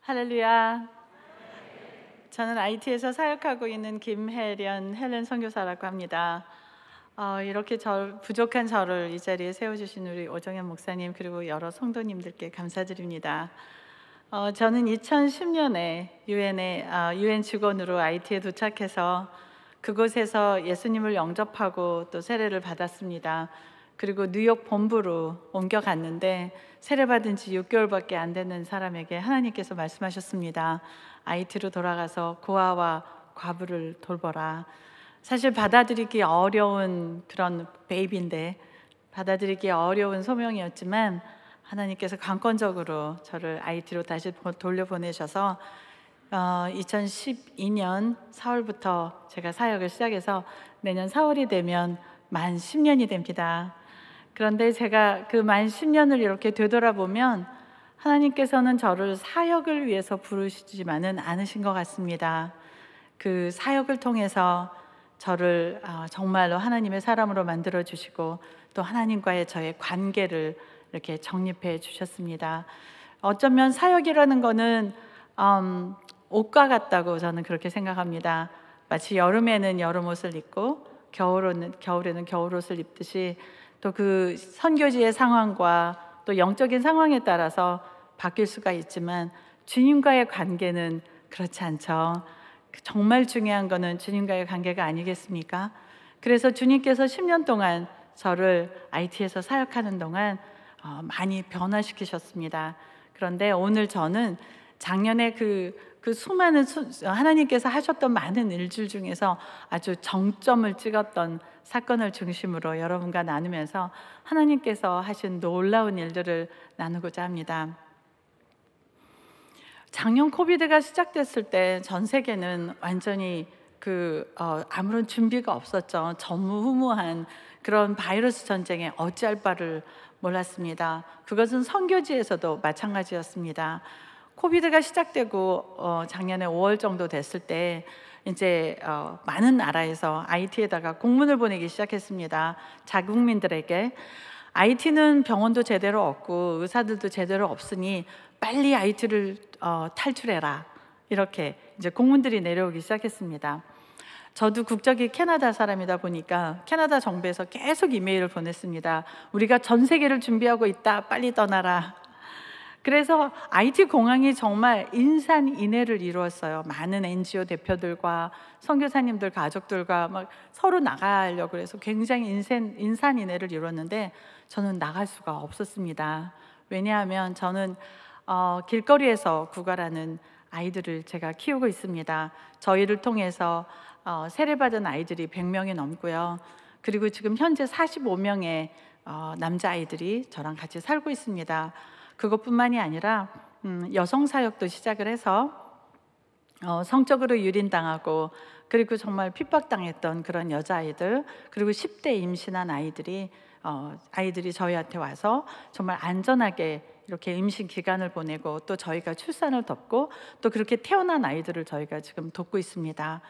할렐루야. 저는 IT에서 사역하고 있는 김혜련 헬렌 선교사라고 합니다. 이렇게 부족한 저를 이 자리에 세워주신 우리 오정현 목사님 그리고 여러 성도님들께 감사드립니다. 저는 2010년에 유엔 직원으로 IT에 도착해서 그곳에서 예수님을 영접하고 또 세례를 받았습니다. 그리고 뉴욕 본부로 옮겨갔는데 세례받은 지 6개월밖에 안 되는 사람에게 하나님께서 말씀하셨습니다. IT로 돌아가서 고아와 과부를 돌보라. 사실 받아들이기 어려운 그런 베이비인데, 받아들이기 어려운 소명이었지만 하나님께서 강권적으로 저를 IT로 다시 돌려보내셔서 2012년 4월부터 제가 사역을 시작해서 내년 4월이 되면 만 10년이 됩니다. 그런데 제가 그 만 10년을 이렇게 되돌아보면 하나님께서는 저를 사역을 위해서 부르시지만은 않으신 것 같습니다. 그 사역을 통해서 저를 정말로 하나님의 사람으로 만들어 주시고 또 하나님과의 저의 관계를 이렇게 정립해 주셨습니다. 어쩌면 사역이라는 거는 옷과 같다고 저는 그렇게 생각합니다. 마치 여름에는 여름 옷을 입고 겨울에는 겨울 옷을 입듯이 또 그 선교지의 상황과 또 영적인 상황에 따라서 바뀔 수가 있지만 주님과의 관계는 그렇지 않죠. 정말 중요한 거는 주님과의 관계가 아니겠습니까? 그래서 주님께서 10년 동안 저를 IT에서 사역하는 동안 많이 변화시키셨습니다. 그런데 오늘 저는 작년에 그 수많은 하나님께서 하셨던 많은 일들 중에서 아주 정점을 찍었던 사건을 중심으로 여러분과 나누면서 하나님께서 하신 놀라운 일들을 나누고자 합니다. 작년 코비드가 시작됐을 때 전 세계는 완전히 아무런 준비가 없었죠. 전무후무한 그런 바이러스 전쟁에 어찌할 바를 몰랐습니다. 그것은 선교지에서도 마찬가지였습니다. 코비드가 시작되고 작년에 5월 정도 됐을 때 이제 많은 나라에서 IT에다가 공문을 보내기 시작했습니다. 자국민들에게 IT는 병원도 제대로 없고 의사들도 제대로 없으니 빨리 IT를 탈출해라, 이렇게 이제 공문들이 내려오기 시작했습니다. 저도 국적이 캐나다 사람이다 보니까 캐나다 정부에서 계속 이메일을 보냈습니다. 우리가 전 세계를 준비하고 있다, 빨리 떠나라. 그래서 IT 공항이 정말 인산인해를 이루었어요. 많은 NGO 대표들과 선교사님들 가족들과 막 서로 나가려고 해서 굉장히 인산인해를 이뤘는데 저는 나갈 수가 없었습니다. 왜냐하면 저는 길거리에서 구걸하는 아이들을 제가 키우고 있습니다. 저희를 통해서 세례받은 아이들이 100명이 넘고요. 그리고 지금 현재 45명의 남자아이들이 저랑 같이 살고 있습니다. 그것뿐만이 아니라 여성 사역도 시작을 해서 성적으로 유린당하고 그리고 정말 핍박당했던 그런 여자아이들, 그리고 10대 임신한 아이들이 저희한테 와서 정말 안전하게 이렇게 임신 기간을 보내고 또 저희가 출산을 돕고 또 그렇게 태어난 아이들을 저희가 지금 돕고 있습니다.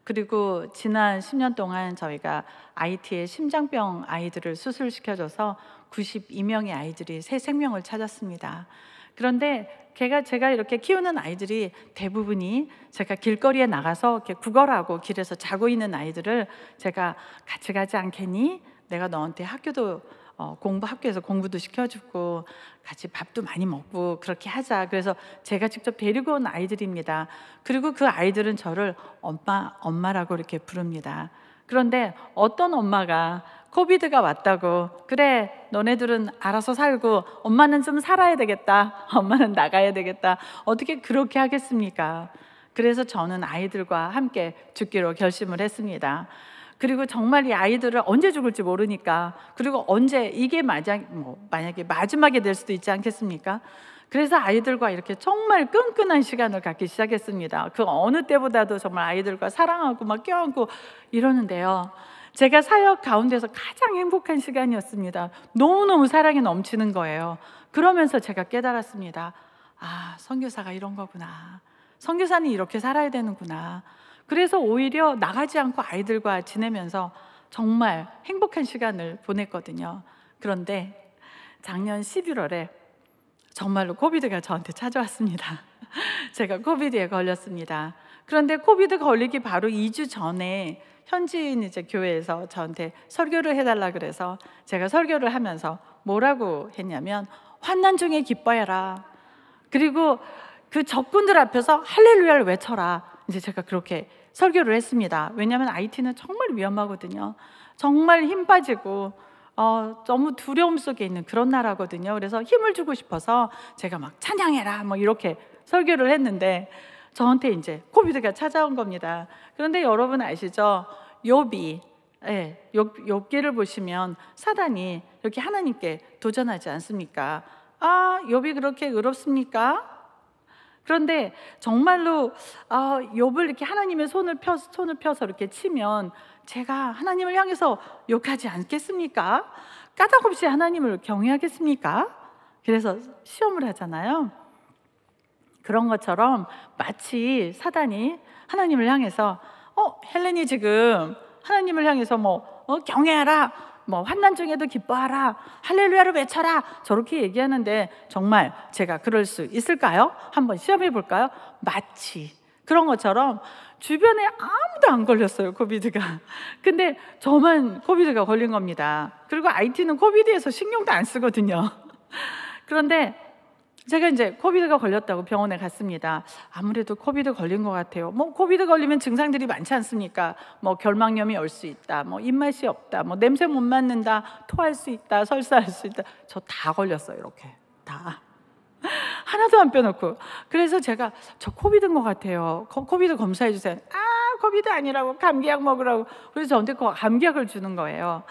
그리고 지난 10년 동안 저희가 IT의 심장병 아이들을 수술시켜줘서 92명의 아이들이 새 생명을 찾았습니다. 그런데 제가 이렇게 키우는 아이들이 대부분이 제가 길거리에 나가서 이렇게 구걸하고 길에서 자고 있는 아이들을 제가 같이 가지 않겠니? 내가 너한테 학교에서 공부도 시켜주고 같이 밥도 많이 먹고 그렇게 하자. 그래서 제가 직접 데리고 온 아이들입니다. 그리고 그 아이들은 저를 엄마라고 이렇게 부릅니다. 그런데 어떤 엄마가 코비드가 왔다고, 그래 너네들은 알아서 살고 엄마는 좀 살아야 되겠다, 엄마는 나가야 되겠다, 어떻게 그렇게 하겠습니까? 그래서 저는 아이들과 함께 죽기로 결심을 했습니다. 그리고 정말 이 아이들을 언제 죽을지 모르니까, 그리고 언제 이게 만약에 마지막이 될 수도 있지 않겠습니까? 그래서 아이들과 이렇게 정말 끈끈한 시간을 갖기 시작했습니다. 그 어느 때보다도 정말 아이들과 사랑하고 막 껴안고 이러는데요, 제가 사역 가운데서 가장 행복한 시간이었습니다. 너무너무 사랑이 넘치는 거예요. 그러면서 제가 깨달았습니다. 아, 선교사가 이런 거구나. 선교사는 이렇게 살아야 되는구나. 그래서 오히려 나가지 않고 아이들과 지내면서 정말 행복한 시간을 보냈거든요. 그런데 작년 11월에 정말로 코비드가 저한테 찾아왔습니다. 제가 코비드에 걸렸습니다. 그런데 코비드 걸리기 바로 2주 전에 현지인 이제 교회에서 저한테 설교를 해달라 그래서 제가 설교를 하면서 뭐라고 했냐면 환난 중에 기뻐해라. 그리고 그 적군들 앞에서 할렐루야를 외쳐라. 이제 제가 그렇게 설교를 했습니다. 왜냐하면 IT는 정말 위험하거든요. 정말 힘 빠지고 너무 두려움 속에 있는 그런 나라거든요. 그래서 힘을 주고 싶어서 제가 막 찬양해라 뭐 이렇게 설교를 했는데 저한테 이제 코비드가 찾아온 겁니다. 그런데 여러분 아시죠? 욥이 욥기를 보시면 사단이 이렇게 하나님께 도전하지 않습니까? 욥이 그렇게 의롭습니까? 그런데 정말로 욥을 이렇게 하나님의 손을 펴서 이렇게 치면 제가 하나님을 향해서 욕하지 않겠습니까? 까닭없이 하나님을 경외하겠습니까? 그래서 시험을 하잖아요. 그런 것처럼 마치 사단이 하나님을 향해서 헬렌이 지금 하나님을 향해서 경외하라, 환난 중에도 기뻐하라, 할렐루야를 외쳐라 저렇게 얘기하는데 정말 제가 그럴 수 있을까요? 한번 시험해 볼까요? 마치 그런 것처럼 주변에 아무도 안 걸렸어요, 코비드가. 근데 저만 코비드가 걸린 겁니다. 그리고 IT는 코비드에서 신경도 안 쓰거든요. 그런데 제가 이제 코비드가 걸렸다고 병원에 갔습니다. 아무래도 코비드 걸린 것 같아요. 코비드 걸리면 증상들이 많지 않습니까? 결막염이 올 수 있다, 입맛이 없다, 냄새 못 맡는다, 토할 수 있다, 설사할 수 있다. 저 다 걸렸어요, 이렇게 다. 하나도 안 빼놓고. 그래서 제가 저 코비드인 것 같아요. 코비드 검사해 주세요. 코비드 아니라고, 감기약 먹으라고. 그래서 저한테 감기약을 주는 거예요.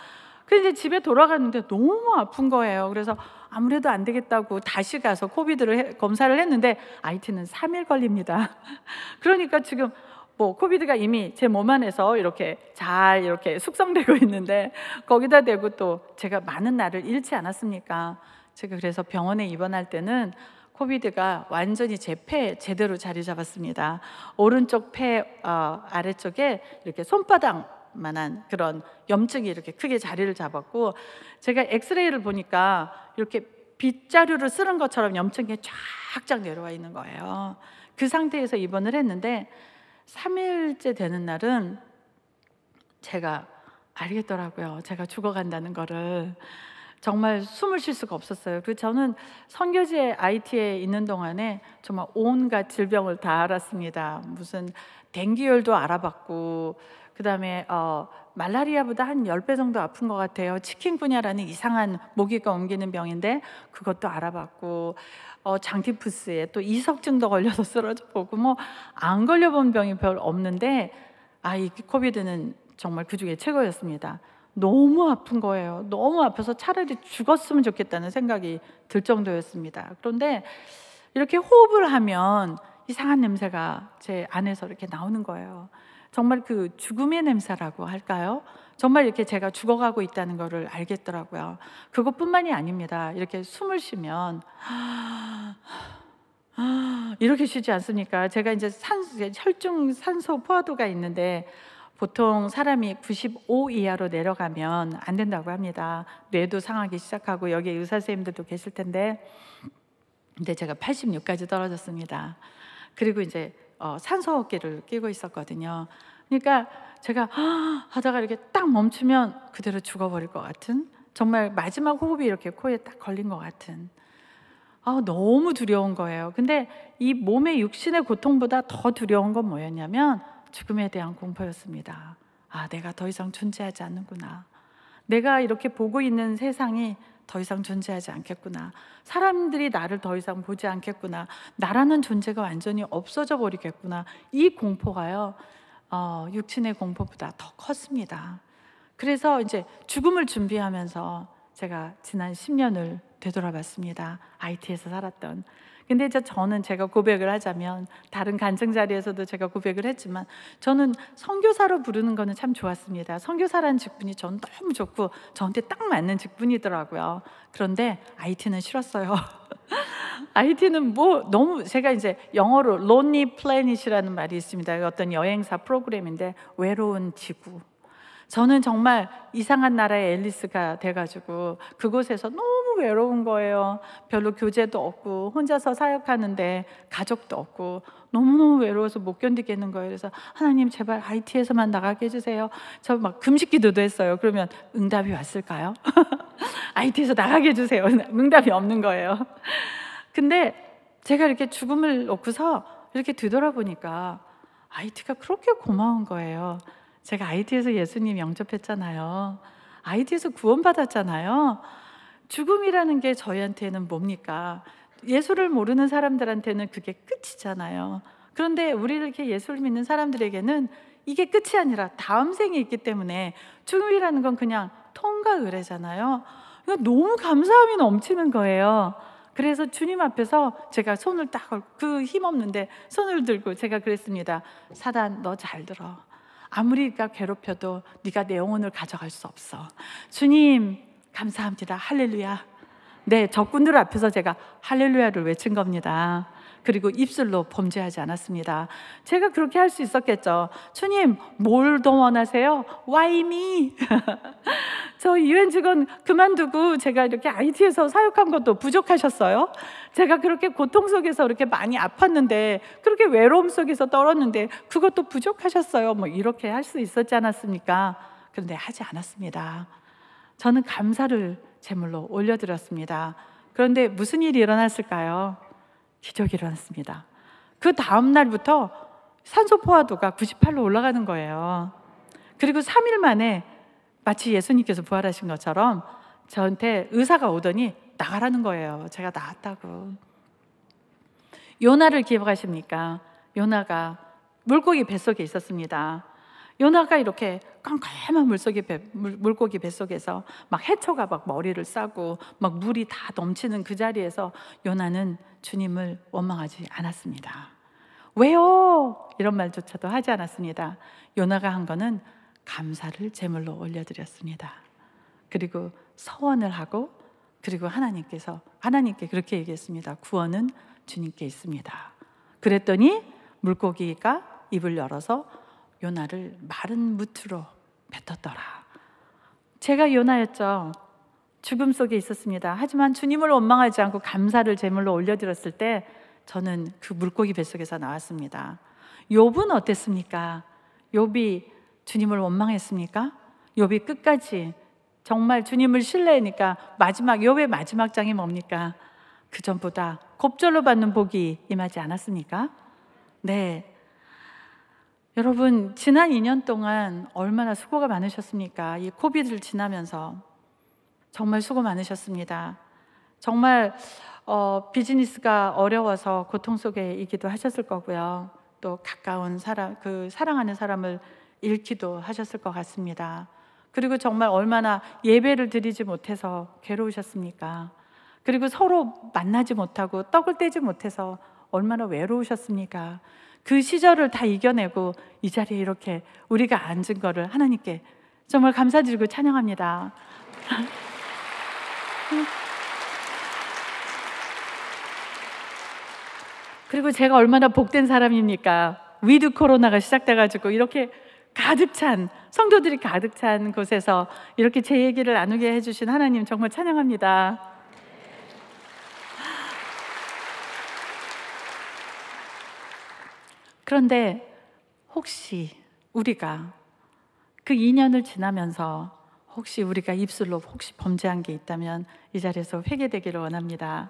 그래서 이제 집에 돌아갔는데 너무 아픈 거예요. 그래서 아무래도 안 되겠다고 다시 가서 코비드를 검사를 했는데 IT는 3일 걸립니다. 그러니까 지금 코비드가 이미 제 몸 안에서 이렇게 잘 이렇게 숙성되고 있는데 거기다 대고 또 제가 많은 날을 잃지 않았습니까? 제가 그래서 병원에 입원할 때는 코비드가 완전히 제 폐에 제대로 자리 잡았습니다. 오른쪽 폐 아래쪽에 이렇게 손바닥만한 그런 염증이 이렇게 크게 자리를 잡았고, 제가 엑스레이를 보니까 이렇게 빗자루를 쓰는 것처럼 염증이 쫙쫙 내려와 있는 거예요. 그 상태에서 입원을 했는데 3일째 되는 날은 제가 알겠더라고요. 제가 죽어간다는 거를. 정말 숨을 쉴 수가 없었어요. 그리고 저는 선교지에 IT에 있는 동안에 정말 온갖 질병을 다 알았습니다. 무슨 댕기열도 알아봤고, 그 다음에 말라리아보다 한 10배 정도 아픈 것 같아요. 치킨구냐라는 이상한 모기가 옮기는 병인데 그것도 알아봤고, 장티푸스에 또 이석증도 걸려서 쓰러져 보고, 안 걸려본 병이 별 없는데 이 코비드는 정말 그 중에 최고였습니다. 너무 아픈 거예요. 너무 아파서 차라리 죽었으면 좋겠다는 생각이 들 정도였습니다. 그런데 이렇게 호흡을 하면 이상한 냄새가 제 안에서 이렇게 나오는 거예요. 정말 그 죽음의 냄새라고 할까요? 정말 이렇게 제가 죽어가고 있다는 것을 알겠더라고요. 그것뿐만이 아닙니다. 이렇게 숨을 쉬면 이렇게 쉬지 않습니까? 제가 이제 혈중 산소 포화도가 있는데 보통 사람이 95 이하로 내려가면 안 된다고 합니다. 뇌도 상하기 시작하고, 여기 의사 선생님들도 계실 텐데, 근데 제가 86까지 떨어졌습니다. 그리고 이제 산소호흡기를 끼고 있었거든요. 그러니까 제가 하다가 이렇게 딱 멈추면 그대로 죽어버릴 것 같은, 정말 마지막 호흡이 이렇게 코에 딱 걸린 것 같은, 너무 두려운 거예요. 근데 이 몸의 육신의 고통보다 더 두려운 건 뭐였냐면 죽음에 대한 공포였습니다. 내가 더 이상 존재하지 않는구나. 내가 이렇게 보고 있는 세상이 더 이상 존재하지 않겠구나. 사람들이 나를 더 이상 보지 않겠구나. 나라는 존재가 완전히 없어져 버리겠구나. 이 공포가요, 육신의 공포보다 더 컸습니다. 그래서 이제 죽음을 준비하면서 제가 지난 10년을 되돌아봤습니다. IT에서 살았던. 근데 이제 저는, 제가 고백을 하자면, 다른 간증 자리에서도 제가 고백을 했지만, 저는 선교사로 부르는 거는 참 좋았습니다. 선교사라는 직분이 저는 너무 좋고 저한테 딱 맞는 직분이더라고요. 그런데 IT는 싫었어요. IT는 너무, 제가 이제 영어로 Lonely Planet이라는 말이 있습니다. 어떤 여행사 프로그램인데, 외로운 지구. 저는 정말 이상한 나라의 앨리스가 돼가지고 그곳에서 너무 외로운 거예요. 별로 교제도 없고 혼자서 사역하는데 가족도 없고 너무너무 외로워서 못 견디겠는 거예요. 그래서 하나님 제발 IT에서만 나가게 해주세요. 저 막 금식 기도도 했어요. 그러면 응답이 왔을까요? IT에서 나가게 해주세요. 응답이 없는 거예요. 근데 제가 이렇게 죽음을 놓고서 이렇게 뒤돌아보니까 IT가 그렇게 고마운 거예요. 제가 IT에서 예수님 영접했잖아요. IT에서 구원받았잖아요. 죽음이라는 게 저희한테는 뭡니까? 예수를 모르는 사람들한테는 그게 끝이잖아요. 그런데 우리를 이렇게 예수를 믿는 사람들에게는 이게 끝이 아니라 다음 생이 있기 때문에 죽음이라는 건 그냥 통과 의례잖아요. 너무 감사함이 넘치는 거예요. 그래서 주님 앞에서 제가 손을 딱 그 힘없는데 손을 들고 제가 그랬습니다. 사단, 너 잘 들어. 아무리 네가 괴롭혀도 네가 내 영혼을 가져갈 수 없어. 주님 감사합니다. 할렐루야. 네, 적군들 앞에서 제가 할렐루야를 외친 겁니다. 그리고 입술로 범죄하지 않았습니다. 제가 그렇게 할 수 있었겠죠. 주님 뭘 더 원하세요? Why me? 저 UN 직원 그만두고 제가 이렇게 IT에서 사역한 것도 부족하셨어요? 제가 그렇게 고통 속에서 그렇게 많이 아팠는데, 그렇게 외로움 속에서 떨었는데 그것도 부족하셨어요? 뭐 이렇게 할 수 있었지 않았습니까? 그런데 하지 않았습니다. 저는 감사를 제물로 올려드렸습니다. 그런데 무슨 일이 일어났을까요? 기적이 일어났습니다. 그 다음 날부터 산소 포화도가 98로 올라가는 거예요. 그리고 3일 만에 마치 예수님께서 부활하신 것처럼 저한테 의사가 오더니 나가라는 거예요. 제가 나았다고. 요나를 기억하십니까? 요나가 물고기 뱃속에 있었습니다. 요나가 이렇게 깜깜한 물고기 뱃속에서 막 해초가 막 머리를 싸고 막 물이 다 넘치는 그 자리에서 요나는 주님을 원망하지 않았습니다. 왜요? 이런 말조차도 하지 않았습니다. 요나가 한 거는 감사를 제물로 올려드렸습니다. 그리고 서원을 하고, 그리고 하나님께 그렇게 얘기했습니다. 구원은 주님께 있습니다. 그랬더니 물고기가 입을 열어서 요나를 마른 무트로 뱉었더라. 제가 요나였죠. 죽음 속에 있었습니다. 하지만 주님을 원망하지 않고 감사를 제물로 올려드렸을 때 저는 그 물고기 뱃속에서 나왔습니다. 욥은 어땠습니까? 욥이 주님을 원망했습니까? 욥이 끝까지 정말 주님을 신뢰하니까 욥의 마지막 장이 뭡니까? 그 전보다 곱절로 받는 복이 임하지 않았습니까? 네. 여러분, 지난 2년 동안 얼마나 수고가 많으셨습니까? 이 코비드를 지나면서 정말 수고 많으셨습니다. 정말 비즈니스가 어려워서 고통 속에 있기도 하셨을 거고요. 또 가까운 사람, 사랑하는 사람을 잃기도 하셨을 것 같습니다. 그리고 정말 얼마나 예배를 드리지 못해서 괴로우셨습니까? 그리고 서로 만나지 못하고 떡을 떼지 못해서 얼마나 외로우셨습니까? 그 시절을 다 이겨내고 이 자리에 이렇게 우리가 앉은 거를 하나님께 정말 감사드리고 찬양합니다. 그리고 제가 얼마나 복된 사람입니까? 위드 코로나가 시작돼가지고 이렇게 가득 찬, 성도들이 가득 찬 곳에서 이렇게 제 얘기를 나누게 해주신 하나님 정말 찬양합니다. 그런데 혹시 우리가 그 2년을 지나면서 혹시 우리가 입술로 혹시 범죄한 게 있다면 이 자리에서 회개되기를 원합니다.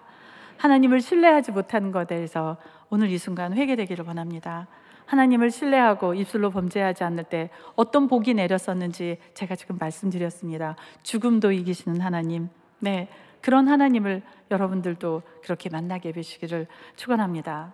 하나님을 신뢰하지 못하는 것에 대해서 오늘 이 순간 회개되기를 원합니다. 하나님을 신뢰하고 입술로 범죄하지 않을 때 어떤 복이 내렸었는지 제가 지금 말씀드렸습니다. 죽음도 이기시는 하나님, 네, 그런 하나님을 여러분들도 그렇게 만나게 되시기를 축원합니다.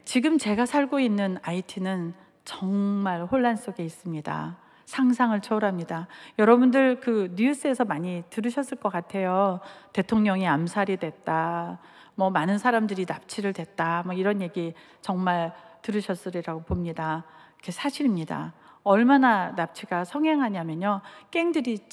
지금 제가 살고 있는 IT는 정말 혼란 속에 있습니다. 상상을 초월합니다. 여러분들 그 뉴스에서 많이 들으셨을 것 같아요. 대통령이 암살이 됐다, 뭐 많은 사람들이 납치를 됐다, 뭐 이런 얘기 정말 들으셨으리라고 봅니다. 그게 사실입니다. 얼마나 납치가 성행하냐면요, 갱들이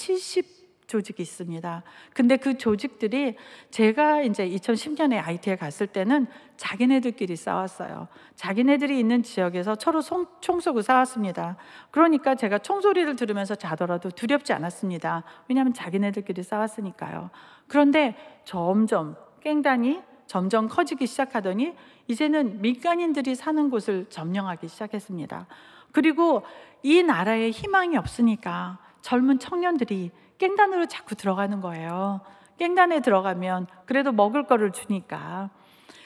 조직이 있습니다. 근데 그 조직들이 제가 이제 2010년에 IT에 갔을 때는 자기네들끼리 싸웠어요. 자기네들이 있는 지역에서 서로 총 쏘고 싸웠습니다. 그러니까 제가 총소리를 들으면서 자더라도 두렵지 않았습니다. 왜냐하면 자기네들끼리 싸웠으니까요. 그런데 점점 깽단이 점점 커지기 시작하더니 이제는 민간인들이 사는 곳을 점령하기 시작했습니다. 그리고 이 나라에 희망이 없으니까 젊은 청년들이 깽단으로 자꾸 들어가는 거예요. 깽단에 들어가면 그래도 먹을 거를 주니까.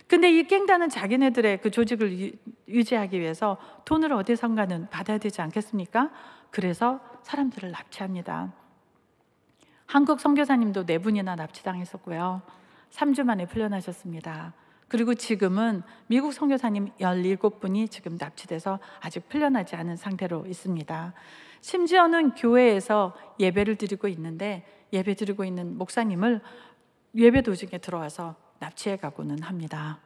근데 이 깽단은 자기네들의 그 조직을 유지하기 위해서 돈을 어디선가는 받아야 되지 않겠습니까? 그래서 사람들을 납치합니다. 한국 선교사님도 4분이나 납치당했었고요. 3주 만에 풀려나셨습니다. 그리고 지금은 미국 선교사님 17분이 지금 납치돼서 아직 풀려나지 않은 상태로 있습니다. 심지어는 교회에서 예배를 드리고 있는데 예배 드리고 있는 목사님을 예배 도중에 들어와서 납치해 가고는 합니다.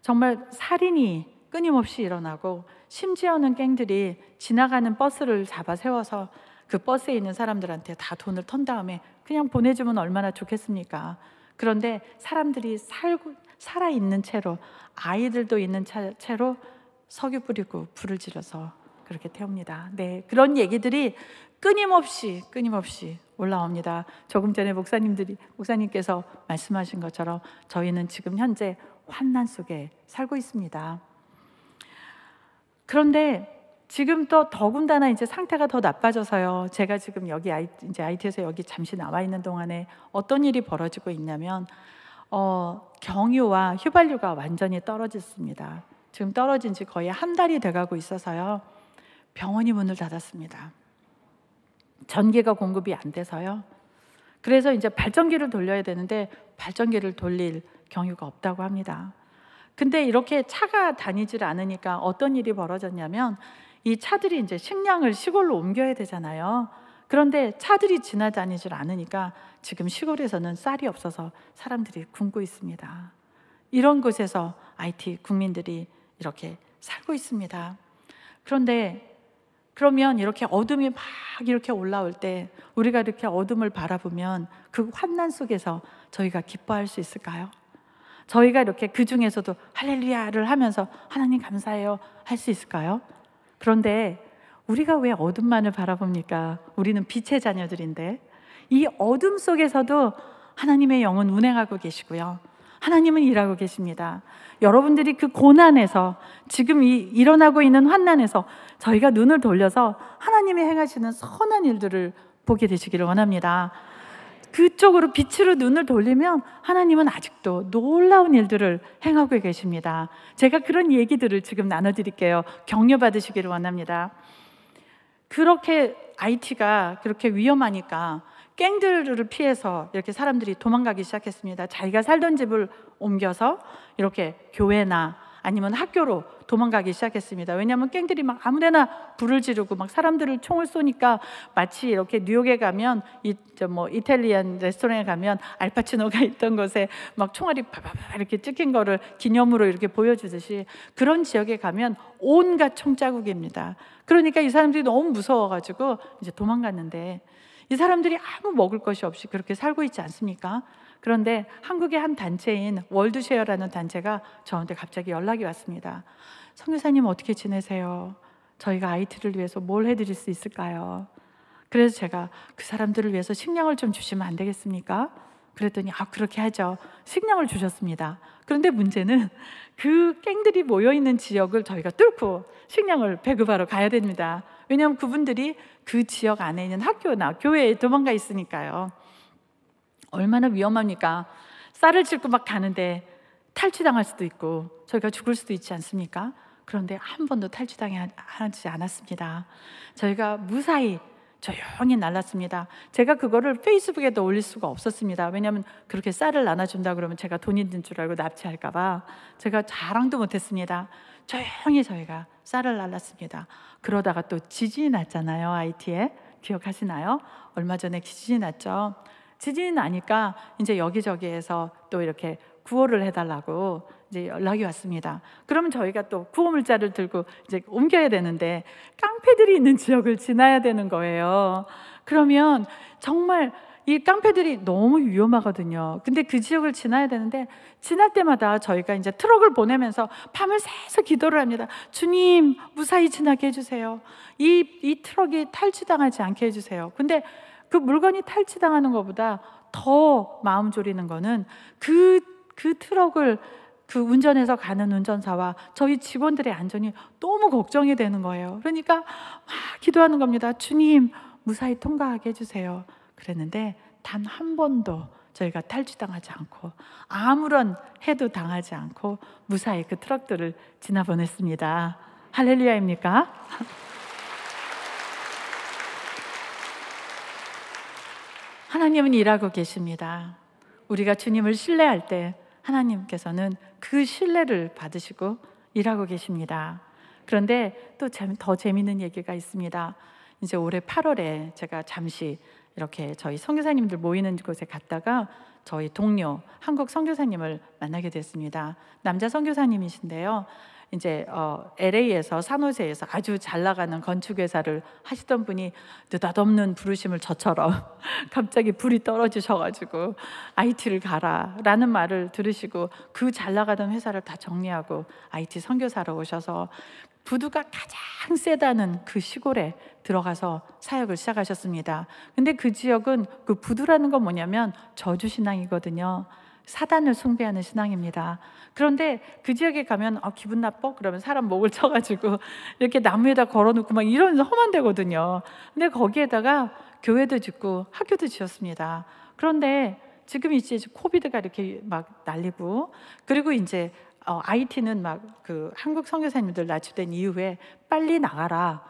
정말 살인이 끊임없이 일어나고 심지어는 갱들이 지나가는 버스를 잡아 세워서 그 버스에 있는 사람들한테 다 돈을 턴 다음에 그냥 보내주면 얼마나 좋겠습니까? 그런데 사람들이 살아있는 채로, 아이들도 있는 채로 석유 뿌리고 불을 지려서 그렇게 태웁니다. 네, 그런 얘기들이 끊임없이 올라옵니다. 조금 전에 목사님께서 말씀하신 것처럼 저희는 지금 현재 환난 속에 살고 있습니다. 그런데 지금 또 더군다나 이제 상태가 더 나빠져서요. 제가 지금 여기 이제 IT에서 여기 잠시 나와 있는 동안에 어떤 일이 벌어지고 있냐면 경유와 휘발유가 완전히 떨어졌습니다. 지금 떨어진 지 거의 한 달이 돼가고 있어서요. 병원이 문을 닫았습니다. 전기가 공급이 안 돼서요. 그래서 이제 발전기를 돌려야 되는데 발전기를 돌릴 경유가 없다고 합니다. 근데 이렇게 차가 다니질 않으니까 어떤 일이 벌어졌냐면 이 차들이 이제 식량을 시골로 옮겨야 되잖아요. 그런데 차들이 지나다니질 않으니까 지금 시골에서는 쌀이 없어서 사람들이 굶고 있습니다. 이런 곳에서 IT 국민들이 이렇게 살고 있습니다. 그러면 이렇게 어둠이 막 이렇게 올라올 때 우리가 이렇게 어둠을 바라보면 그 환난 속에서 저희가 기뻐할 수 있을까요? 저희가 이렇게 그 중에서도 할렐루야를 하면서 하나님 감사해요 할 수 있을까요? 그런데 우리가 왜 어둠만을 바라봅니까? 우리는 빛의 자녀들인데 이 어둠 속에서도 하나님의 영은 운행하고 계시고요. 하나님은 일하고 계십니다. 여러분들이 그 고난에서 지금 일어나고 있는 환난에서 저희가 눈을 돌려서 하나님이 행하시는 선한 일들을 보게 되시기를 원합니다. 그쪽으로 빛으로 눈을 돌리면 하나님은 아직도 놀라운 일들을 행하고 계십니다. 제가 그런 얘기들을 지금 나눠드릴게요. 격려 받으시기를 원합니다. 그렇게 IT가 그렇게 위험하니까 갱들을 피해서 이렇게 사람들이 도망가기 시작했습니다. 자기가 살던 집을 옮겨서 이렇게 교회나 아니면 학교로 도망가기 시작했습니다. 왜냐하면 갱들이 막 아무데나 불을 지르고 막 사람들을 총을 쏘니까 마치 이렇게 뉴욕에 가면 이탈리안 레스토랑에 가면 알파치노가 있던 곳에 막 총알이 바바바 이렇게 찍힌 거를 기념으로 이렇게 보여주듯이 그런 지역에 가면 온갖 총자국입니다. 그러니까 이 사람들이 너무 무서워가지고 이제 도망갔는데 이 사람들이 아무 먹을 것이 없이 그렇게 살고 있지 않습니까? 그런데 한국의 한 단체인 월드쉐어라는 단체가 저한테 갑자기 연락이 왔습니다. 선교사님 어떻게 지내세요? 저희가 IT를 위해서 뭘 해드릴 수 있을까요? 그래서 제가 그 사람들을 위해서 식량을 좀 주시면 안 되겠습니까? 그랬더니 그렇게 하죠. 식량을 주셨습니다. 그런데 문제는 그 갱들이 모여있는 지역을 저희가 뚫고 식량을 배급하러 가야 됩니다. 왜냐하면 그분들이 그 지역 안에 있는 학교나 교회에 도망가 있으니까요. 얼마나 위험합니까? 쌀을 싣고 막 가는데 탈취당할 수도 있고 저희가 죽을 수도 있지 않습니까? 그런데 한 번도 탈취당하지 않았습니다. 저희가 무사히 조용히 날랐습니다. 제가 그거를 페이스북에도 올릴 수가 없었습니다. 왜냐하면 그렇게 쌀을 나눠준다 그러면 제가 돈 있는 줄 알고 납치할까 봐 제가 자랑도 못했습니다. 조용히 저희가 쌀을 날랐습니다. 그러다가 또 지진이 났잖아요. IT에 기억하시나요? 얼마 전에 지진이 났죠. 지진이 나니까 이제 여기저기에서 또 이렇게 구호를 해달라고 이제 연락이 왔습니다. 그러면 저희가 또 구호 물자를 들고 이제 옮겨야 되는데 깡패들이 있는 지역을 지나야 되는 거예요. 그러면 정말 이 깡패들이 너무 위험하거든요. 근데 그 지역을 지나야 되는데 지날 때마다 저희가 이제 트럭을 보내면서 밤을 새서 기도를 합니다. 주님, 무사히 지나게 해주세요. 이 트럭이 탈취당하지 않게 해주세요. 근데 그 물건이 탈취당하는 것보다 더 마음 졸이는 거는 그 트럭을 그 운전해서 가는 운전사와 저희 직원들의 안전이 너무 걱정이 되는 거예요. 그러니까 막 기도하는 겁니다. 주님, 무사히 통과하게 해주세요. 그랬는데 단 한 번도 저희가 탈취당하지 않고 아무런 해도 당하지 않고 무사히 그 트럭들을 지나보냈습니다. 할렐루야입니까? 하나님은 일하고 계십니다. 우리가 주님을 신뢰할 때 하나님께서는 그 신뢰를 받으시고 일하고 계십니다. 그런데 또 더 재미있는 얘기가 있습니다. 이제 올해 8월에 제가 잠시 이렇게 저희 선교사님들 모이는 곳에 갔다가 저희 동료 한국 선교사님을 만나게 됐습니다. 남자 선교사님이신데요. 이제 LA에서 산호세에서 아주 잘 나가는 건축회사를 하시던 분이 느닷없는 부르심을 저처럼 갑자기 불이 떨어지셔가지고 IT를 가라라는 말을 들으시고 그 잘 나가던 회사를 다 정리하고 IT 선교사로 오셔서 부두가 가장 세다는 그 시골에 들어가서 사역을 시작하셨습니다. 근데 그 지역은 그 부두라는 건 뭐냐면 저주신앙이거든요. 사단을 숭배하는 신앙입니다. 그런데 그 지역에 가면 기분 나빠? 그러면 사람 목을 쳐가지고 이렇게 나무에다 걸어놓고 막 이런 험한 데거든요. 근데 거기에다가 교회도 짓고 학교도 지었습니다. 그런데 지금 이제 코비드가 이렇게 막 날리고 그리고 이제 IT는 막 그 한국 선교사님들 납치된 이후에 빨리 나가라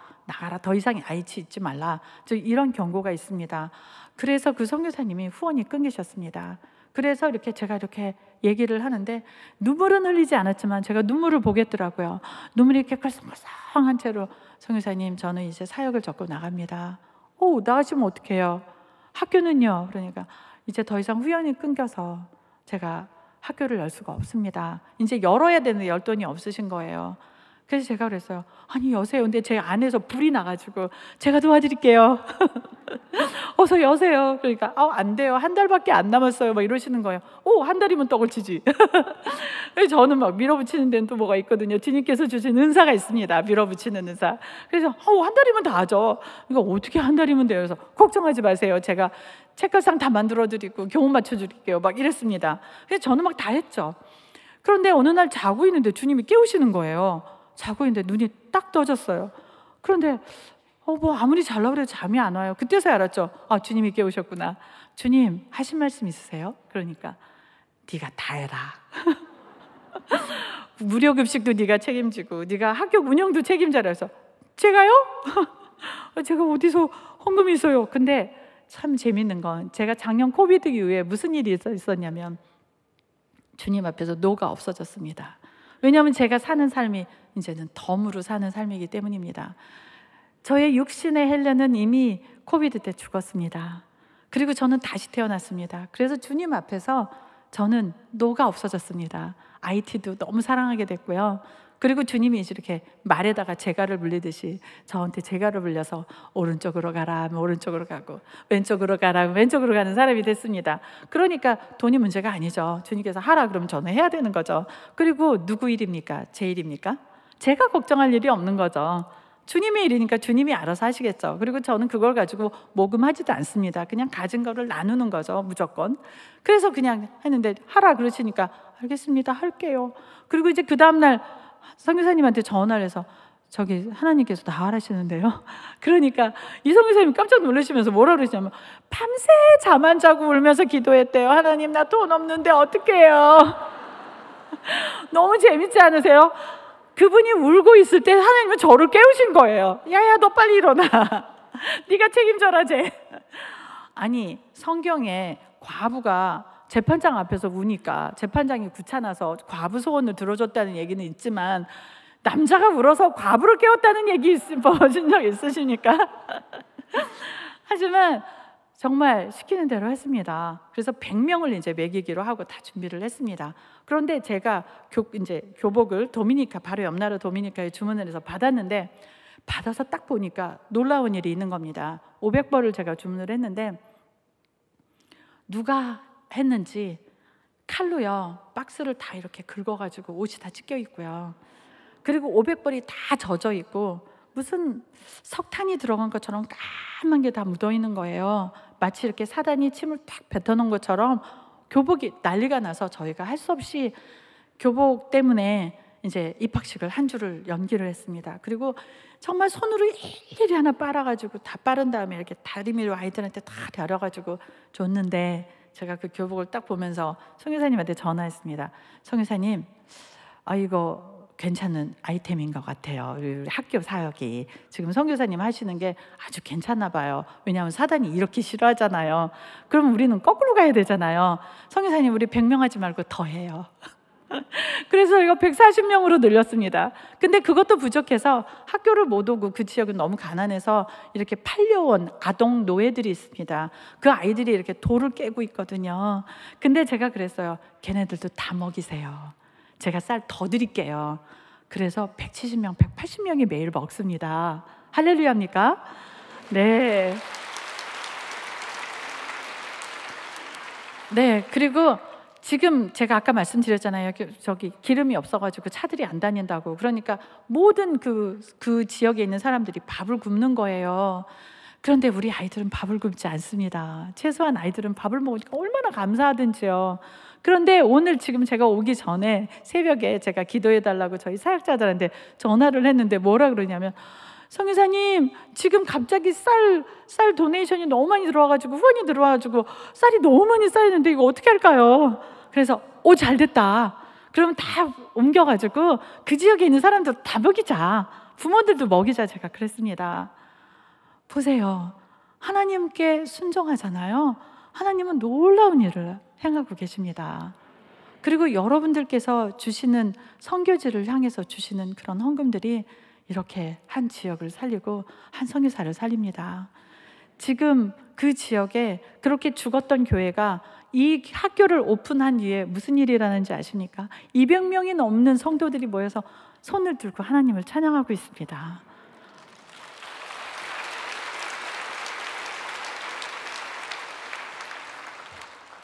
더 이상 IT 있지 말라 이런 경고가 있습니다. 그래서 그 선교사님이 후원이 끊기셨습니다. 그래서 제가 이렇게 얘기를 하는데 눈물은 흘리지 않았지만 제가 눈물을 보겠더라고요. 눈물이 이렇게 걸성걸성한 채로 선교사님, 저는 이제 사역을 접고 나갑니다. 나가시면 어떡해요? 학교는요? 그러니까 이제 더 이상 후원이 끊겨서 제가 학교를 열 수가 없습니다. 이제 열어야 되는데 열 돈이 없으신 거예요. 그래서 제가 그랬어요. 아니 여세요. 근데 제 안에서 불이 나가지고 제가 도와드릴게요. 어서 여세요. 그러니까 안 돼요. 한 달밖에 안 남았어요. 막 이러시는 거예요. 한 달이면 떡을 치지. 저는 막 밀어붙이는 데는 또 뭐가 있거든요. 주님께서 주신 은사가 있습니다. 밀어붙이는 은사. 그래서 한 달이면 다 하죠. 그러니까 어떻게 한 달이면 돼요? 그래서 걱정하지 마세요. 제가 책가상 다 만들어드리고 교훈 맞춰드릴게요. 막 이랬습니다. 그래서 저는 막 다 했죠. 그런데 어느 날 자고 있는데 주님이 깨우시는 거예요. 자고 있는데 눈이 딱 떠졌어요. 그런데 뭐 아무리 잘라고 해도 잠이 안 와요. 그때서야 알았죠. 주님이 깨우셨구나. 주님 하신 말씀 있으세요? 그러니까 네가 다 해라. 무료급식도 네가 책임지고 네가 학교 운영도 책임져라. 해서 제가요? 제가 어디서 헌금이 있어요? 근데 참 재밌는 건 제가 작년 코비드 이후에 무슨 일이 있었냐면 주님 앞에서 노가 없어졌습니다. 왜냐하면 제가 사는 삶이 이제는 덤으로 사는 삶이기 때문입니다. 저의 육신의 헬레는 이미 코비드 때 죽었습니다. 그리고 저는 다시 태어났습니다. 그래서 주님 앞에서 저는 노가 없어졌습니다. IT도 너무 사랑하게 됐고요. 그리고 주님이 이렇게 말에다가 재갈을 물리듯이 저한테 재갈을 물려서 오른쪽으로 가라 하면 오른쪽으로 가고 왼쪽으로 가라 하면 왼쪽으로 가는 사람이 됐습니다. 그러니까 돈이 문제가 아니죠. 주님께서 하라 그러면 저는 해야 되는 거죠. 그리고 누구 일입니까? 제 일입니까? 제가 걱정할 일이 없는 거죠. 주님의 일이니까 주님이 알아서 하시겠죠. 그리고 저는 그걸 가지고 모금하지도 않습니다. 그냥 가진 거를 나누는 거죠, 무조건. 그래서 그냥 했는데 하라 그러시니까 알겠습니다, 할게요. 그리고 이제 그 다음날 선교사님한테 전화를 해서 저기 하나님께서 다 하라시는데요. 그러니까 이 선교사님이 깜짝 놀라시면서 뭐라 그러시냐면 밤새 잠 안 자고 울면서 기도했대요. 하나님, 나 돈 없는데 어떡해요? 너무 재밌지 않으세요? 그분이 울고 있을 때 하나님은 저를 깨우신 거예요. 야야, 너 빨리 일어나. 네가 책임져라, 쟤. 아니, 성경에 과부가 재판장 앞에서 우니까 재판장이 귀찮아서 과부 소원을 들어줬다는 얘기는 있지만 남자가 울어서 과부를 깨웠다는 얘기 보신 적 있으십니까? 하지만 정말 시키는 대로 했습니다. 그래서 100명을 이제 먹이기로 하고 다 준비를 했습니다. 그런데 제가 이제 교복을 바로 옆 나라 도미니카에 주문을 해서 받았는데 받아서 딱 보니까 놀라운 일이 있는 겁니다. 500벌을 제가 주문을 했는데 누가 했는지 칼로요 박스를 다 이렇게 긁어가지고 옷이 다 찢겨 있고요. 그리고 500벌이 다 젖어 있고 무슨 석탄이 들어간 것처럼 까만 게 다 묻어 있는 거예요. 마치 이렇게 사단이 침을 탁 뱉어놓은 것처럼 교복이 난리가 나서 저희가 할 수 없이 교복 때문에 이제 입학식을 한 주를 연기를 했습니다. 그리고 정말 손으로 일일이 하나 빨아가지고 다 빠른 다음에 이렇게 다리미로 아이들한테 다 데려가지고 줬는데, 제가 그 교복을 딱 보면서 성교사님한테 전화했습니다. 성교사님, 이거 괜찮은 아이템인 것 같아요. 우리 학교 사역이 지금 선교사님 하시는 게 아주 괜찮나 봐요. 왜냐하면 사단이 이렇게 싫어하잖아요. 그럼 우리는 거꾸로 가야 되잖아요. 선교사님, 우리 100명 하지 말고 더 해요. 그래서 이거 140명으로 늘렸습니다. 근데 그것도 부족해서 학교를 못 오고, 그 지역은 너무 가난해서 이렇게 팔려온 아동 노예들이 있습니다. 그 아이들이 이렇게 돌을 깨고 있거든요. 근데 제가 그랬어요. 걔네들도 다 먹이세요. 제가 쌀 더 드릴게요. 그래서 170명, 180명이 매일 먹습니다. 할렐루야입니까? 네. 네, 그리고 지금 제가 아까 말씀드렸잖아요. 저기 기름이 없어가지고 차들이 안 다닌다고. 그러니까 모든 그 지역에 있는 사람들이 밥을 굶는 거예요. 그런데 우리 아이들은 밥을 굶지 않습니다. 최소한 아이들은 밥을 먹으니까 얼마나 감사하든지요. 그런데 오늘 지금 제가 오기 전에 새벽에 제가 기도해달라고 저희 사역자들한테 전화를 했는데 뭐라 그러냐면, 성교사님, 지금 갑자기 쌀 도네이션이 너무 많이 들어와가지고, 후원이 들어와가지고 쌀이 너무 많이 쌓이는데 이거 어떻게 할까요? 그래서 잘 됐다. 그러면 다 옮겨가지고 그 지역에 있는 사람들 다 먹이자, 부모들도 먹이자, 제가 그랬습니다. 보세요, 하나님께 순종하잖아요. 하나님은 놀라운 일을 행하고 계십니다. 그리고 여러분들께서 주시는 선교지를 향해서 주시는 그런 헌금들이 이렇게 한 지역을 살리고 한 선교사를 살립니다. 지금 그 지역에 그렇게 죽었던 교회가 이 학교를 오픈한 뒤에 무슨 일이 일어나는지 아십니까? 200명이 넘는 성도들이 모여서 손을 들고 하나님을 찬양하고 있습니다.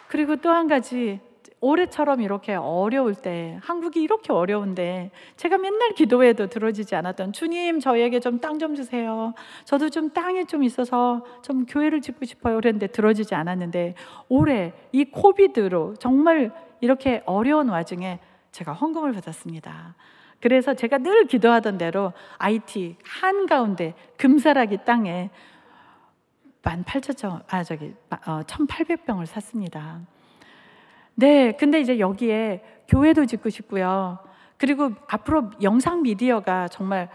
그리고 또 한 가지, 올해처럼 이렇게 어려울 때, 한국이 이렇게 어려운데 제가 맨날 기도해도 들어지지 않았던, 주님, 저에게 좀 땅 좀 주세요. 저도 좀 땅이 좀 있어서 좀 교회를 짓고 싶어요. 그랬는데 들어지지 않았는데, 올해 이 코비드로 정말 이렇게 어려운 와중에 제가 헌금을 받았습니다. 그래서 제가 늘 기도하던 대로 IT 한가운데 금사라기 땅에 1,800병을 샀습니다. 네, 근데 이제 여기에 교회도 짓고 싶고요. 그리고 앞으로 영상 미디어가 정말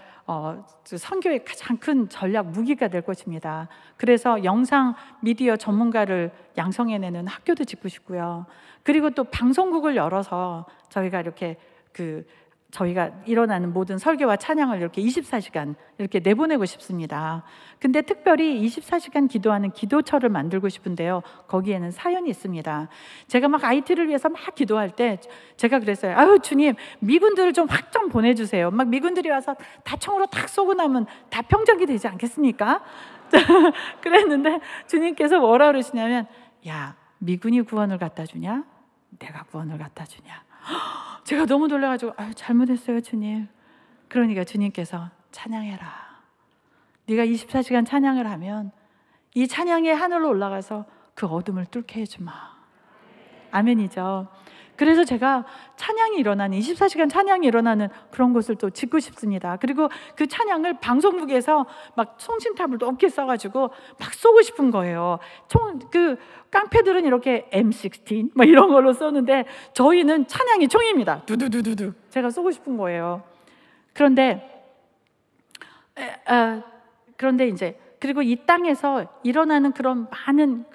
선교의 가장 큰 전략 무기가 될 것입니다. 그래서 영상 미디어 전문가를 양성해내는 학교도 짓고 싶고요. 그리고 또 방송국을 열어서 저희가 이렇게 저희가 일어나는 모든 설교와 찬양을 이렇게 24시간 이렇게 내보내고 싶습니다. 근데 특별히 24시간 기도하는 기도처를 만들고 싶은데요. 거기에는 사연이 있습니다. 제가 막 IT를 위해서 막 기도할 때 제가 그랬어요. 아유, 주님, 미군들을 좀 확 좀 보내주세요. 막 미군들이 와서 다 총으로 탁 쏘고 나면 다 평정이 되지 않겠습니까? 그랬는데 주님께서 뭐라 그러시냐면, 야, 미군이 구원을 갖다 주냐? 내가 구원을 갖다 주냐? 제가 너무 놀라가지고, 잘못했어요, 주님. 그러니까 주님께서, 찬양해라. 네가 24시간 찬양을 하면 이 찬양이 하늘로 올라가서 그 어둠을 뚫게 해주마. 아멘이죠. 그래서 제가 찬양이 일어나는, 24시간 찬양이 일어나는 그런 곳을 또 짓고 싶습니다. 그리고 그 찬양을 방송국에서 막 송신탑을 높게 써가지고 막 쏘고 싶은 거예요. 깡패들은 이렇게 M16 막 이런 걸로 쏘는데 저희는 찬양이 총입니다. 두두두두두. 제가 쏘고 싶은 거예요. 그런데 이제 그리고 이 땅에서 일어나는 그런 많은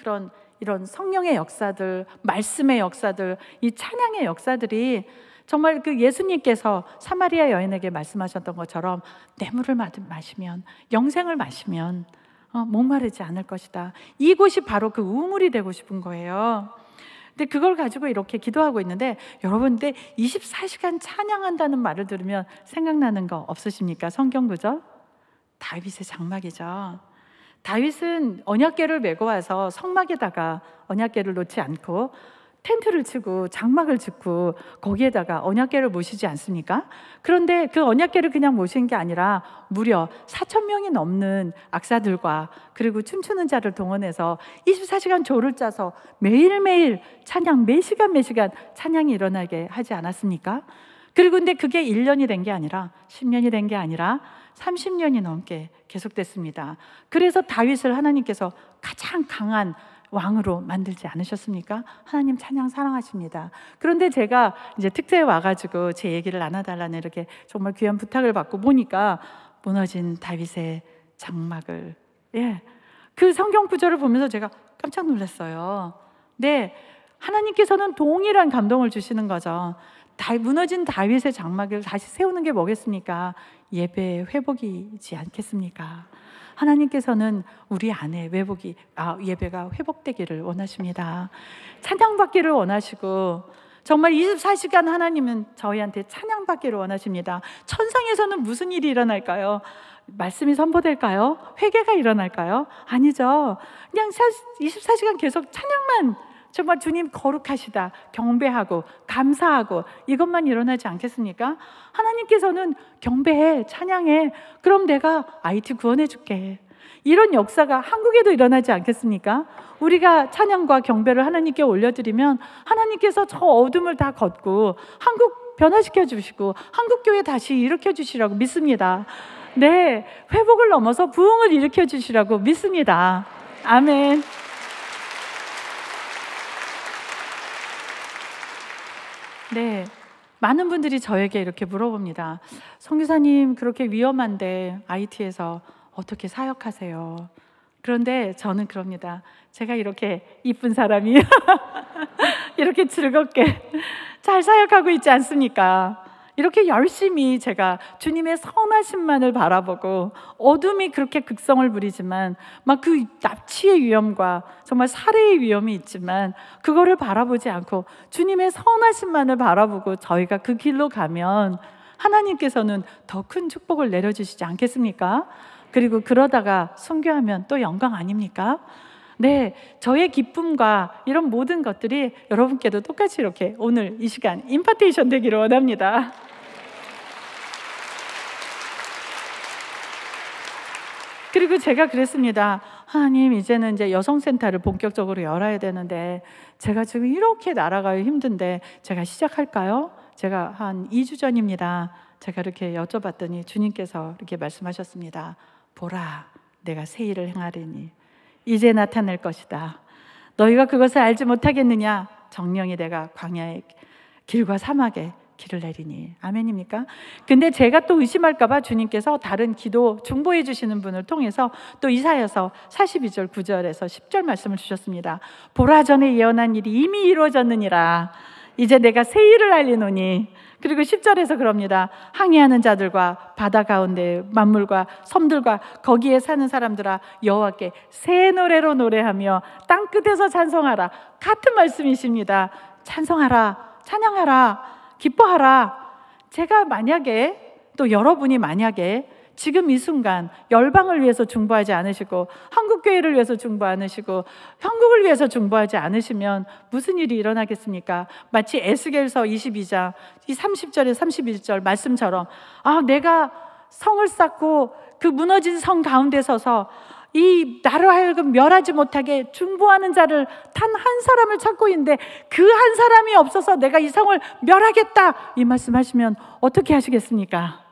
이런 성령의 역사들, 말씀의 역사들, 이 찬양의 역사들이 정말 그 예수님께서 사마리아 여인에게 말씀하셨던 것처럼 뇌물을 마시면, 영생을 마시면 목마르지 않을 것이다. 이곳이 바로 그 우물이 되고 싶은 거예요. 근데 그걸 가지고 이렇게 기도하고 있는데, 여러분들 24시간 찬양한다는 말을 들으면 생각나는 거 없으십니까? 성경 구절? 다윗의 장막이죠. 다윗은 언약궤를 메고 와서 성막에다가 언약궤를 놓지 않고 텐트를 치고 장막을 짓고 거기에다가 언약궤를 모시지 않습니까? 그런데 그 언약궤를 그냥 모신 게 아니라 무려 4,000명이 넘는 악사들과 그리고 춤추는 자를 동원해서 24시간 조를 짜서 매일매일 찬양, 매시간 찬양이 일어나게 하지 않았습니까? 그리고 근데 그게 1년이 된 게 아니라 10년이 된 게 아니라 30년이 넘게 계속됐습니다. 그래서 다윗을 하나님께서 가장 강한 왕으로 만들지 않으셨습니까? 하나님 찬양 사랑하십니다. 그런데 제가 이제 특대에 와가지고 제 얘기를 나눠달라는 이렇게 정말 귀한 부탁을 받고 보니까 무너진 다윗의 장막을, 그 성경 구절을 보면서 제가 깜짝 놀랐어요. 네, 하나님께서는 동일한 감동을 주시는 거죠. 무너진 다윗의 장막을 다시 세우는 게 뭐겠습니까? 예배의 회복이지 않겠습니까? 하나님께서는 우리 안에 예배가 회복되기를 원하십니다. 찬양받기를 원하시고 정말 24시간 하나님은 저희한테 찬양받기를 원하십니다. 천상에서는 무슨 일이 일어날까요? 말씀이 선포될까요? 회개가 일어날까요? 아니죠. 그냥 24시간 계속 찬양만, 정말 주님 거룩하시다, 경배하고 감사하고 이것만 일어나지 않겠습니까? 하나님께서는 경배해, 찬양해, 그럼 내가 IT 구원해 줄게, 이런 역사가 한국에도 일어나지 않겠습니까? 우리가 찬양과 경배를 하나님께 올려드리면 하나님께서 저 어둠을 다 걷고 한국 변화시켜 주시고 한국교회 다시 일으켜 주시라고 믿습니다. 네, 회복을 넘어서 부흥을 일으켜 주시라고 믿습니다. 아멘. 네, 많은 분들이 저에게 이렇게 물어봅니다. 선교사님, 그렇게 위험한데 IT에서 어떻게 사역하세요? 그런데 저는 그럽니다. 제가 이렇게 이쁜 사람이 이렇게 즐겁게 잘 사역하고 있지 않습니까? 이렇게 열심히 제가 주님의 선하심만을 바라보고, 어둠이 그렇게 극성을 부리지만 막 그 납치의 위험과 정말 살해의 위험이 있지만 그거를 바라보지 않고 주님의 선하심만을 바라보고 저희가 그 길로 가면 하나님께서는 더 큰 축복을 내려주시지 않겠습니까? 그리고 그러다가 순교하면 또 영광 아닙니까? 네, 저의 기쁨과 이런 모든 것들이 여러분께도 똑같이 이렇게 오늘 이 시간 임파테이션 되기를 원합니다. 그리고 제가 그랬습니다. 하나님, 이제는 이제 여성센터를 본격적으로 열어야 되는데 제가 지금 이렇게 날아가기 힘든데 제가 시작할까요? 제가 한 2주 전입니다. 제가 이렇게 여쭤봤더니 주님께서 이렇게 말씀하셨습니다. 보라, 내가 새 일을 행하리니 이제 나타낼 것이다. 너희가 그것을 알지 못하겠느냐? 정령이 내가 광야의 길과 사막에 길을 내리니. 아멘입니까? 근데 제가 또 의심할까 봐 주님께서 다른 기도 중보해 주시는 분을 통해서 또 이사야서 42절 9절에서 10절 말씀을 주셨습니다. 보라, 전에 예언한 일이 이미 이루어졌느니라. 이제 내가 새 일을 알리노니. 그리고 10절에서 그럽니다. 항해하는 자들과 바다 가운데 만물과 섬들과 거기에 사는 사람들아, 여호와께 새 노래로 노래하며 땅끝에서 찬송하라. 같은 말씀이십니다. 찬송하라, 찬양하라, 기뻐하라. 제가 만약에, 또 여러분이 만약에 지금 이 순간 열방을 위해서 중보하지 않으시고 한국교회를 위해서 중보 않으시고 한국을 위해서 중보하지 않으시면 무슨 일이 일어나겠습니까? 마치 에스겔서 22장 이 30절에 31절 말씀처럼, 내가 성을 쌓고 그 무너진 성 가운데 서서 이 나로 하여금 멸하지 못하게 중보하는 자를 단 한 사람을 찾고 있는데 그 한 사람이 없어서 내가 이 성을 멸하겠다, 이 말씀하시면 어떻게 하시겠습니까?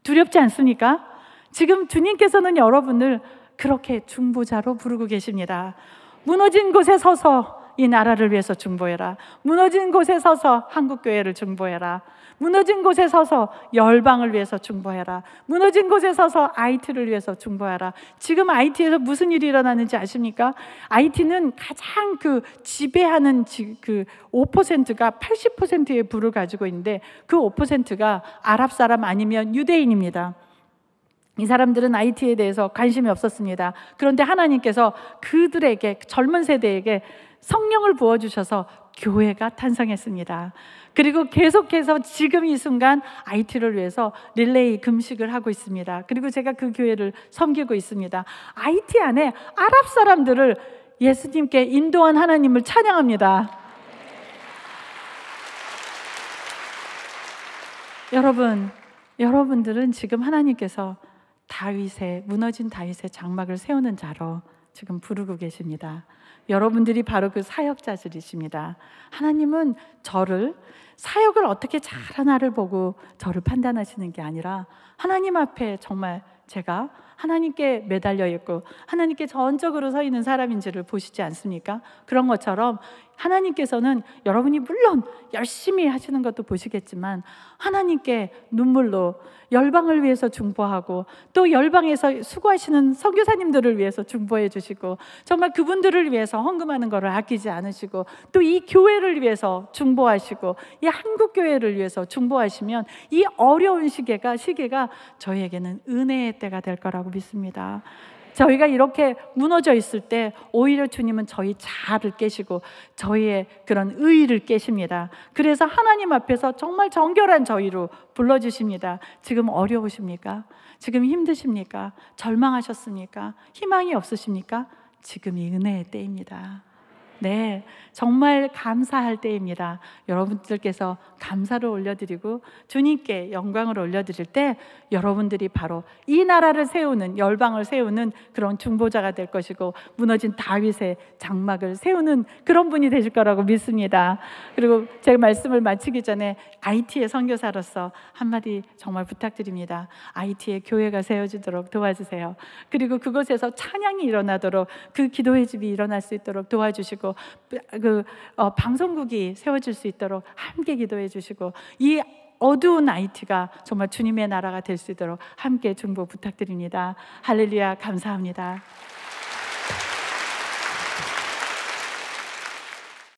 두렵지 않습니까? 지금 주님께서는 여러분을 그렇게 중보자로 부르고 계십니다. 무너진 곳에 서서 이 나라를 위해서 중보해라. 무너진 곳에 서서 한국교회를 중보해라. 무너진 곳에 서서 열방을 위해서 중보해라. 무너진 곳에 서서 IT를 위해서 중보해라. 지금 IT에서 무슨 일이 일어나는지 아십니까? IT는 가장 지배하는 그 5%가 80%의 부를 가지고 있는데 그 5%가 아랍 사람 아니면 유대인입니다. 이 사람들은 IT에 대해서 관심이 없었습니다. 그런데 하나님께서 그들에게, 젊은 세대에게 성령을 부어주셔서 교회가 탄생했습니다. 그리고 계속해서 지금 이 순간 IT를 위해서 릴레이 금식을 하고 있습니다. 그리고 제가 그 교회를 섬기고 있습니다. IT 안에 아랍 사람들을 예수님께 인도한 하나님을 찬양합니다. 여러분들은 지금 하나님께서 무너진 다윗의 장막을 세우는 자로 지금 부르고 계십니다. 여러분들이 바로 그 사역자들이십니다. 하나님은 사역을 어떻게 잘하나를 보고 저를 판단하시는 게 아니라 하나님 앞에 정말 제가 하나님께 매달려 있고 하나님께 전적으로 서 있는 사람인지를 보시지 않습니까? 그런 것처럼 하나님께서는 여러분이 물론 열심히 하시는 것도 보시겠지만 하나님께 눈물로 열방을 위해서 중보하고 또 열방에서 수고하시는 선교사님들을 위해서 중보해 주시고 정말 그분들을 위해서 헌금하는 것을 아끼지 않으시고 또 이 교회를 위해서 중보하시고 이 한국교회를 위해서 중보하시면 이 어려운 시기가 저희에게는 은혜의 때가 될 거라고 믿습니다. 저희가 이렇게 무너져 있을 때 오히려 주님은 저희 자아를 깨시고 저희의 그런 의의를 깨십니다. 그래서 하나님 앞에서 정말 정결한 저희로 불러주십니다. 지금 어려우십니까? 지금 힘드십니까? 절망하셨습니까? 희망이 없으십니까? 지금이 은혜의 때입니다. 네, 정말 감사할 때입니다. 여러분들께서 감사를 올려드리고 주님께 영광을 올려드릴 때 여러분들이 바로 이 나라를 세우는, 열방을 세우는 그런 중보자가 될 것이고 무너진 다윗의 장막을 세우는 그런 분이 되실 거라고 믿습니다. 그리고 제가 말씀을 마치기 전에 IT의 선교사로서 한마디 정말 부탁드립니다. IT의 교회가 세워지도록 도와주세요. 그리고 그곳에서 찬양이 일어나도록 그 기도의 집이 일어날 수 있도록 도와주시고 방송국이 세워질 수 있도록 함께 기도해 주시고 이 어두운 IT가 정말 주님의 나라가 될 수 있도록 함께 중보 부탁드립니다. 할렐루야, 감사합니다.